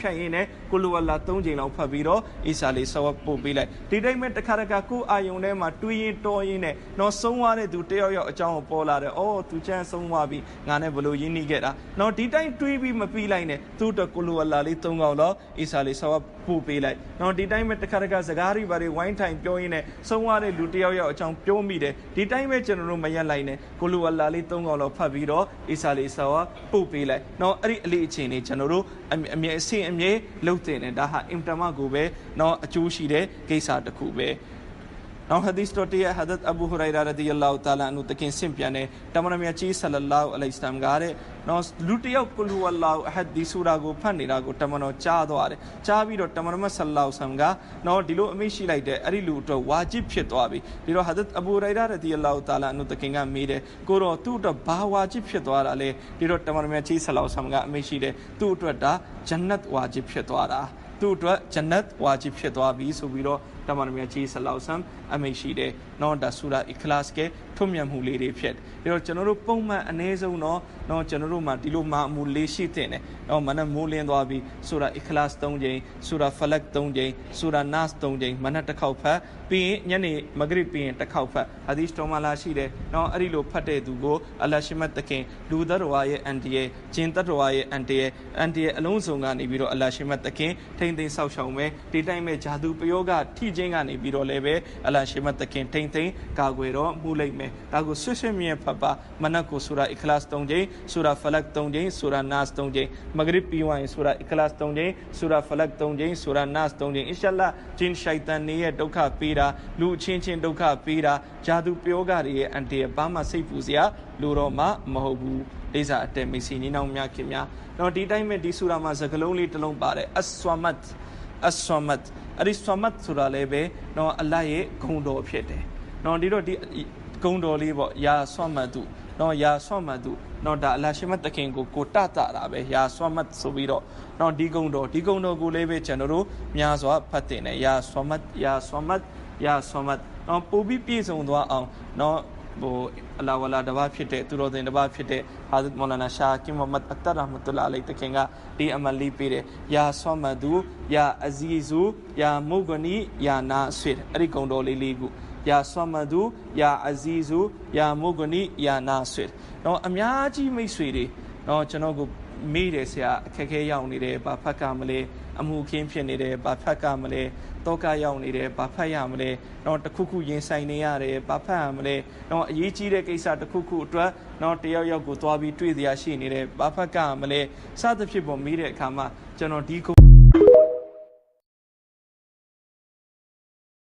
ခတ်ရင်းနဲ့ကိုလူဝလာ3ချိန်လောက်ဖတ်ပြီးတော့အီစာလေးဆောပ်ပို့ပေးလိုက်ဒီတိုင်းမဲ့တခါတခါကိုအာယုံထဲမှာတွေးရင်တော်ရင်းနဲ့နော်ဆုံးသွားတဲ့သူတယောက်ယောက်အကြောင်းကိုပေါ်လာတယ်အော်သူချမ်းဆုံးသွားပြီငါနဲ့ဘလို့ရင်းနှီးခဲ့တာနော်ဒီတိုင်းတွေးပြီးမပြီးလိုက်နဲ့သူ့အတွက်ကိုလူဝလာလေး3កောင်တော့အီစာလေးဆောပ်ပို့ပေးလိုက်နော်ဒီတိုင်းမဲ့တခါတခါစကားတွေဘာတွေဝိုင်းထိုင်ပြောရင်းနဲ့ဆုံးသွားတဲ့လူတယောက်ယောက်အကြောင်းပြောမိတယ်ဒီတိုင်းပဲကျွန်တော်တို့မရက်လိုက်နဲ့ကိုလူဝလာလေး3កောင်လောက်ဖတ်ပြီးတော့အီစာလေးဆောပ်ပို့ပေးလိုက်နော်အဲ့ဒီအလေးအချိန်လေးကျွန်တော်တို့အမြဲအဆင့်အမြဲလုပ်တင်တယ်ဒါဟာအင်တာမကိုပဲနော်အကျိုးရှိတဲ့ကိစ္စတစ်ခုပဲနောက်ဟာဒီစ်တော်ရဲ့ဟာဒတ်အဘူဟူရိုင်ရာရဒီယလာဟူတာလာအန်ဟူတကင်စင်ပြန်တဲ့တမန်တော်မြတ်ကြီးဆလလာဟူအလိုင်စလမ်ကတဲ့နော်လူတယောက်ကုလ်ဟူဝလာဟူအဟဒ်ဒီဆူရာကိုဖတ်နေတာကိုတမန်တော်ကြားသွားတယ်ကြားပြီးတော့တမန်တော်မြတ်ဆလလာဟူဆမ်ကနော်ဒီလိုအမိန့်ရှိလိုက်တဲ့အဲ့ဒီလူအတွက်ဝါဂျစ်ဖြစ်သွားပြီပြီးတော့ဟာဒတ်အဘူဟူရိုင်ရာရဒီယလာဟူတာလာအန်ဟူတကင်ကမေးတယ်ကိုတော့သူ့အတွက်ဘာဝါဂျစ်ဖြစ်သွားတာလဲပြီးတော့တမန်တော်မြတ်ကြီးဆလလာဟူဆမ်ကအမိန့်ရှိတယ်သူ့အတွက်ဒါဂျန်နတ်ဝါဂျစ်ဖြစ်သွားတာသူ့အတွက်ဂျန်နတ်ဝါဂျစ်ဖြစ်သွားပြီဆိုပြီးတော့တမန်တော်မြတ်ကြီးဆလ္လာဟူအလိုင်းဝါဆလမ်အမိန့်ရှိတယ်နော်ဒါဆူရာအီခလာစ်ကထွတ်မြတ်မှုလေးတွေဖြစ်တယ်ဒါတော့ကျွန်တော်တို့ပုံမှန်အနည်းဆုံးနော်ကျွန်တော်တို့မှာဒီလိုမှာအမှုလေးရှိတဲ့နဲ့နော်မနက်မိုးလင်းသွားပြီးဆူရာအီခလာစ်3ချိန်ဆူရာဖလက်3ချိန်ဆူရာနတ်3ချိန်မနက်တစ်ခေါက်ဖတ်ပြီးရင်ညနေမဂရစ်ပြီးရင်တစ်ခေါက်ဖတ်ဟာဒီစ်တော်မှာလာရှိတယ်နော်အဲ့ဒီလိုဖတ်တဲ့သူကိုအလ္လာဟ်ရှိမတ်တခင်လူသတ္တဝါရဲ့အန်တီရဲ့ဂျင်သတ္တဝါရဲ့အန်တီရဲ့အလုံးစုံကနေပြီးတော့အလ္လာဟ်ရှိမတ်တခင်ထိမ့်သိမ်းဆောက်ရှောက်မယ်ဒီတိုင်းမဲ့ဂျာဒူပယောဂထိချင်းကနေပြီးတော့လည်းပဲအလ္လာဟ်ရှိမတ်တခင်ထိမ့်သိမ်းကာကွယ်တော့မှုလိုက်မယ်ဒါကိုဆွဆွမြဲဖတ်ပါမနက်ကိုဆူရာအီခလာစ်3ချိန်ဆူရာဖလက်3ချိန်ဆူရာနတ်3ချိန်မဂရစ်ပြီးသွားရင်ဆူရာအီခလာစ်3ချိန်ဆူရာဖလက်3ချိန်ဆူရာနတ်3ချိန်အင်ရှာအလ္လာဟ်ဂျင်ရှိုက်တန်တွေရဲ့ဒုက္ခပေးတာလူအချင်းချင်းဒုက္ခပေးတာဂျာဒူပယောဂတွေရဲ့အန်တီဘာမှစိတ်ပူစရာလိုတော့မှမဟုတ်ဘူးလိစာအတဲမိတ်ဆွေညီနောင်များခင်များတော့ဒီတိုင်းမဲ့ဒီဆူရာမှာစကားလုံးလေးတစ်လုံးပါတယ်အဆွမ်မတ်အဲ့ဒီဆွမ်မတ်ဆိုတာလည်းပဲနော်အလ္လာဟ်ရဲ့ဂုဏ်တော်ဖြစ်တယ်နော်ဒီတော့ဒီဂုဏ်တော်လေးပေါ့ယာဆွမ်မတ်နော်ယာဆွမ်မတ်နော်ဒါအလ္လာဟ်ရှိမတ်တခင်ကိုတတာပဲယာဆွမ်မတ်ဆိုပြီးတော့နော်ဒီဂုဏ်တော်ကိုလည်းပဲကျွန်တော်တို့များစွာဖတ်တင်တယ်ယာဆွမ်မတ်နော်ပို့ပြီးပြည့်စုံသွားအောင်နော်ဟိုအလာဝလာတဘာဖြစ်တဲ့သူတော်စင်တဘာဖြစ်တဲ့ဟာဇတ်မောလာနာရှာကီမိုဟမ္မဒ်အတရဟ်မတ်တူလာအလိုင်တခင်ကဒီအမလီပေးတယ်ယာဆွမ်မဒူယာအဇီဇူယာမုဂနီယာနာဆွေအဲ့ဒီဂုဏ်တော်လေးခုယာဆွမ်မဒူယာအဇီဇူယာမုဂနီယာနာဆွေတော့အများကြီးမိတ်ဆွေတွေတော့ကျွန်တော်ကိုမေးတယ်ဆရာအခက်ခဲရောက်နေတယ်ဘာဖတ်ကမလဲအမှုခင်းဖြစ်နေတယ်ဘာဖတ်ကမလဲတောကရောက်နေတယ်ဘာဖတ်ရမလဲတော့တခုခုရင်ဆိုင်နေရတယ်ဘာဖတ်ရမလဲတော့အရေးကြီးတဲ့ကိစ္စတခုခုအတွက်တော့တယောက်ယောက်ကိုသွားပြီးတွေ့စရာရှိနေတယ်ဘာဖတ်ကမလဲစသဖြင့်ပေါ်မေးတဲ့အခါမှာကျွန်တော်ဒီ